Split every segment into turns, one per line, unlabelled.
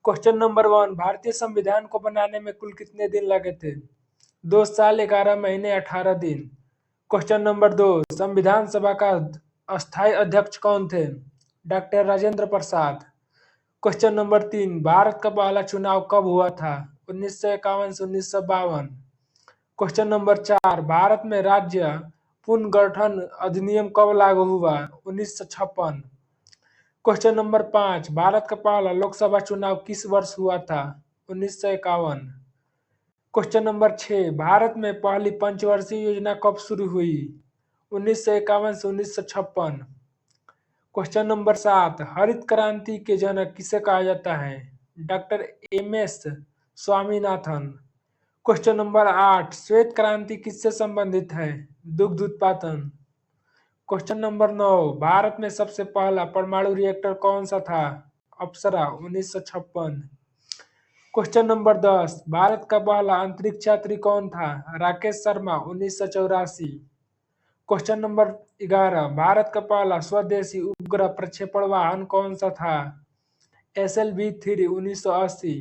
Question number 1, भारतीय संविधान को बनाने में कुल कितने दिन लगे थे? 2 साल 11 महीने 18 दिन। क्वेश्चन नंबर 2, संविधान सभा का अस्थायी अध्यक्ष कौन थे? Doctor Rajendra Prasad. Question number 3, Bharat का पहला चुनाव कब हुआ था? 1951 से 1952। क्वेश्चन नंबर 4, भारत में राज्य पुनर्गठन अधिनियम कब लागू हुआ? 1956। क्वेश्चन नंबर 5, भारत का पहला लोकसभा चुनाव किस वर्ष हुआ था? 1951। क्वेश्चन नंबर 6, भारत में पहली पंचवर्षीय योजना कब शुरू हुई? 1951 से 1956। क्वेश्चन नंबर 7, हरित क्रांति के जनक किसे कहा जाता है? Doctor M S. Swaminathan. Question number 8, श्वेत क्रांति किससे संबंधित है? दुग्ध उत्पादन। क्वेश्चन नंबर 9, भारत में सबसे पहला परमाणु रिएक्टर कौन सा था? अप्सरा 1956। क्वेश्चन नंबर 10, भारत का पहला अंतरिक्ष यात्री कौन था? राकेश शर्मा 1984। क्वेश्चन नंबर 11, भारत का पहला स्वदेशी उपग्रह प्रक्षेपण वाहन कौन सा था? SLV-3 1980।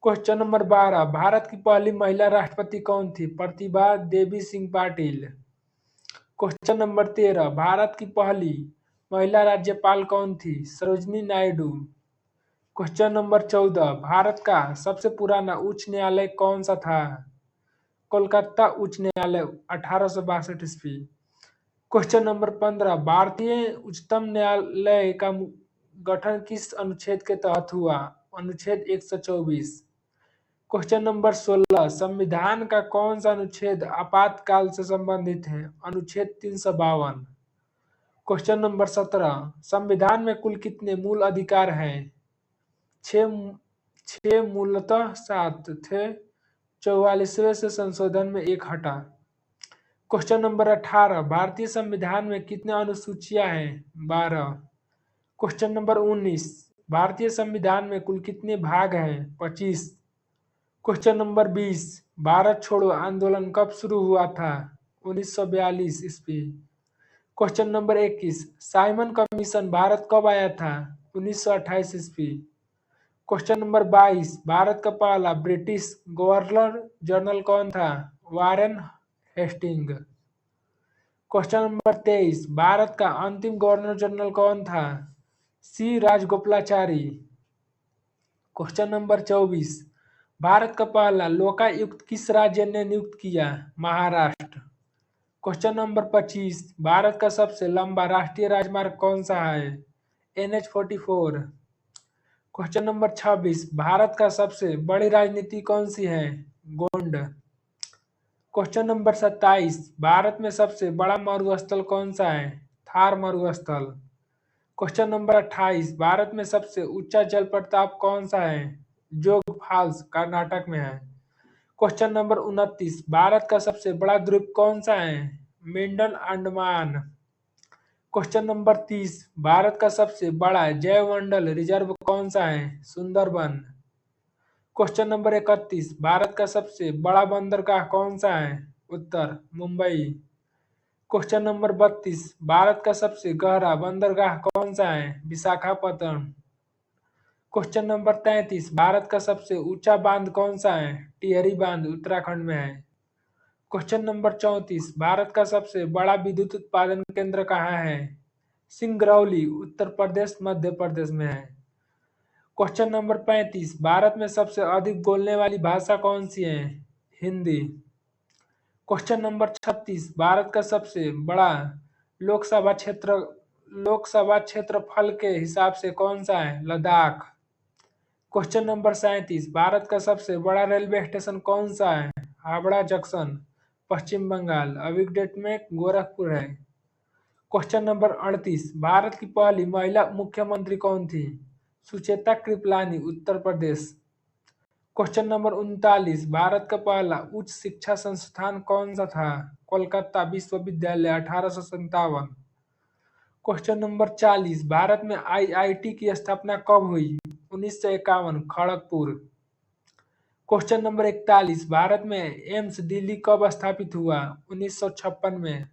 क्वेश्चन नंबर 12, भारत की पहली महिला राष्ट्रपति कौन थी? प्रतिभा देवी सिंह पाटिल। क्वेश्चन नंबर 13, भारत की पहली महिला राज्यपाल कौन थी? सरोजिनी नायडू। क्वेश्चन नंबर 14, भारत का सबसे पुराना उच्च न्यायालय कौन सा था? कोलकाता उच्च न्यायालय 1862 ईस्वी। क्वेश्चन नंबर 15, भारतीय उच्चतम न्यायालय का गठन किस अनुच्छेद के तहत हुआ? अनुच्छेद 124। क्वेश्चन नंबर 16, संविधान का कौन सा अनुच्छेद आपातकाल से संबंधित है? अनुच्छेद 352। क्वेश्चन नंबर 17, संविधान में कुल कितने मूल अधिकार हैं? 6 मूलतः 7 थे, 44वें से संशोधन में 1 हटा। क्वेश्चन नंबर 18, भारतीय संविधान में कितने अनुसूचियां हैं? 12। क्वेश्चन नंबर 19, भारतीय संविधान में कुल कितने भाग हैं? 25। क्वेश्चन नंबर 20, भारत छोड़ो आंदोलन कब शुरू हुआ था? 1942 ईस्वी। Question number 21, Simon commission Bharat कब आया था? 1928 ईस्वी। क्वेश्चन नंबर 22, भारत का पहला ब्रिटिश गवर्नर जनरल कौन था? Warren Hasting. Question number 23, Bharat का अंतिम गवर्नर जनरल कौन था? C Rajagopalachari. Question number 24, Bharat का पहला लोकायुक्त किस राज्य ने नियुक्त किया? महाराष्ट्र। क्वेश्चन नंबर 25, भारत का सबसे लंबा राष्ट्रीय राजमार्ग कौन सा है? NH-44। क्वेश्चन नंबर 26, भारत का सबसे बड़ी राजनीति कौन सी है? गोंड। क्वेश्चन नंबर 27, भारत में सबसे बड़ा मरुस्थल कौन सा है? थार मरुस्थल। क्वेश्चन नंबर 28, भारत में सबसे ऊंचा जल प्रपात कौन सा है? जोग फॉल्स कर्नाटक में है। क्वेश्चन नंबर 29, भारत का सबसे बड़ा द्वीप कौन सा है? मिंडन अंडमान। क्वेश्चन नंबर 30, भारत का सबसे बड़ा जैवमंडल रिजर्व कौन सा है? सुंदरबन। क्वेश्चन नंबर 31, भारत का सबसे बड़ा बंदरगाह कौन सा है? उत्तर मुंबई। क्वेश्चन नंबर 32, भारत का सबसे गहरा बंदरगाह कौन सा है? विशाखापट्टनम। क्वेश्चन नंबर 33, भारत का सबसे ऊंचा बांध कौन सा है? टिहरी बांध उत्तराखंड में है। क्वेश्चन नंबर 34, भारत का सबसे बड़ा विद्युत उत्पादन केंद्र कहाँ है? सिंगरौली उत्तर प्रदेश मध्य प्रदेश में है। क्वेश्चन नंबर 35, भारत में सबसे अधिक बोलने वाली भाषा कौन सी है? हिंदी। क्वेश्चन नंबर 36, भारत का सबसे बड़ा लोकसभा क्षेत्रफल के हिसाब से कौन सा है? लद्दाख। क्वेश्चन नंबर 37, भारत का सबसे बड़ा रेलवे स्टेशन कौन सा है? हावड़ा जंक्शन पश्चिम बंगाल, अभी डेट में गोरखपुर है। क्वेश्चन नंबर 38, भारत की पहली महिला मुख्यमंत्री कौन थी? सुचेता कृपलानी उत्तर प्रदेश। क्वेश्चन नंबर 39, भारत का पहला उच्च शिक्षा संस्थान कौन सा था? कोलकाता विश्वविद्यालय 1857। क्वेश्चन नंबर 40, भारत में IIT की स्थापना कब हुई? 1951 खड़गपुर। क्वेश्चन नंबर 41, भारत में एम्स दिल्ली कब स्थापित हुआ? 1956 में।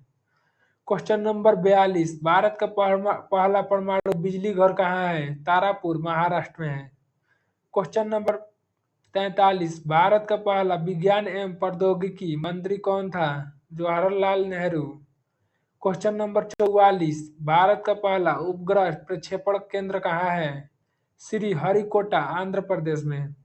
क्वेश्चन नंबर 42, भारत का पहला परमाणु बिजली घर कहाँ है? तारापुर महाराष्ट्र में है। क्वेश्चन नंबर 43, भारत का पहला विज्ञान एवं प्रौद्योगिकी मंत्री कौन था? जवाहरलाल नेहरू। क्वेश्चन नंबर 44, भारत का पहला उपग्रह प्रक्षेपण केंद्र कहाँ है? श्री हरिकोटा, आंध्र प्रदेश में।